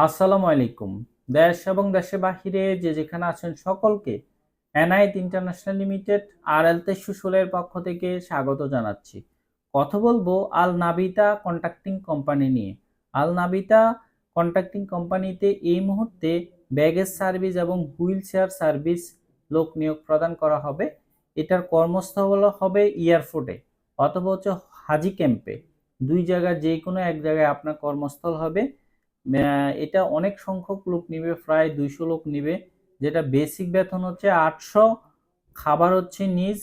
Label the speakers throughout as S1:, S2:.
S1: আসসালামু আলাইকুম। দেশ এবং দেশের বাহিরে যে যেখানে আছেন সকলকে এনআইটি ইন্টারন্যাশনাল লিমিটেড RL 2316 এর পক্ষ থেকে স্বাগত জানাচ্ছি। কথা বলবো আল নাবিতা কন্ট্রাক্টিং কোম্পানি নিয়ে। আল নাবিতা কন্ট্রাক্টিং কোম্পানিতে এই মুহূর্তে ব্যাগেজ সার্ভিস এবং হুইল চেয়ার সার্ভিস লোক নিয়োগ প্রদান করা হবে। এটার কর্মস্থল হবে এয়ারপোর্টে অথবা হচ্ছে হাজি ক্যাম্পে। দুই জায়গায় যে কোনো এক জায়গায় আপনার কর্মস্থল হবে। এটা অনেক সংখ্যক লোক নিবে, প্রায় 200 লোক নিবে। যেটা বেসিক বেতন হচ্ছে 800, খাবার হচ্ছে নিজ।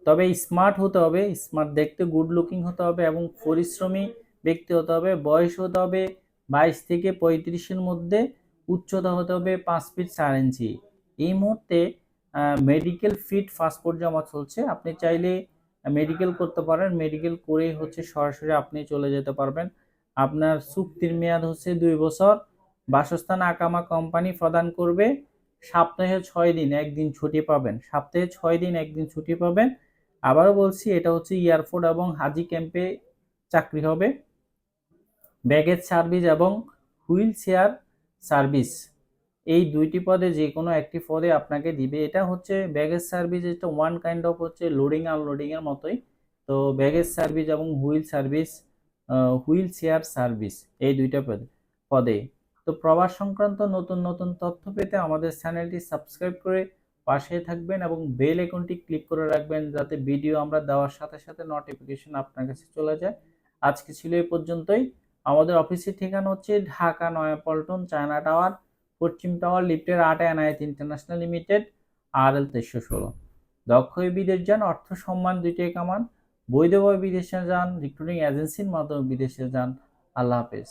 S1: তবে স্মার্ট হতে হবে, স্মার্ট দেখতে গুড লুকিং হতে হবে এবং পরিশ্রমী ব্যক্তি হতে হবে। বয়স হতে হবে 22 থেকে 35-এর মধ্যে। উচ্চতা হতে হবে 5 ফিট 4 ইঞ্চি। এই মুহূর্তে মেডিকেল ফিট পাসপোর্ট জমা চলছে। আপনি চাইলে মেডিকেল করতে পারেন, মেডিকেল করেই হচ্ছে সরাসরি আপনি চলে যেতে পারবেন। আপনার চুক্তির মেয়াদ হচ্ছে 2 বছর। বাসস্থান আকামা কোম্পানি প্রদান করবে। সপ্তাহে 6 দিন একদিন ছুটি পাবেন, সপ্তাহে 6 দিন একদিন ছুটি পাবেন। আবারও বলছি, এটা হচ্ছে এয়ারপোর্ট এবং হাজি ক্যাম্পে চাকরি হবে। ব্যাগেজ সার্ভিস এবং হুইল চেয়ার সার্ভিস, এই দুইটি পদে যে কোনো একটি পদে আপনাকে দিবে। এটা হচ্ছে ব্যাগেজ সার্ভিস, এটা ওয়ান কাইন্ড অফ হচ্ছে লোডিং আনলোডিং এর মতোই। তো ব্যাগেজ সার্ভিস এবং wheel service, wheel chair service, এই দুইটা পদে। তো প্রবাস সংক্রান্ত নতুন নতুন তথ্য পেতে আমাদের চ্যানেলটি সাবস্ক্রাইব করে পাশে থাকবেন এবং বেল আইকনটি ক্লিক করে রাখবেন, যাতে ভিডিও আমরা দেওয়ার সাথে সাথে নোটিফিকেশন আপনার কাছে চলে যায়। আজকে ছিল এই পর্যন্তই। আমাদের অফিসের ঠিকানা হচ্ছে ঢাকা নয়াপল্টন, চায়না টাওয়ার, পশ্চিম টাওয়ার, লিফটের 8, এনআইটি ইন্টারন্যাশনাল লিমিটেড, RL 2316। দক্ষ হয়ে বিদেশ যান, অর্থ সম্মান দুইটাই কামান। বৈধভাবে বিদেশে যান, রিক্রুটিং এজেন্সির মাধ্যমে বিদেশে যান। আল্লাহ হাফেজ।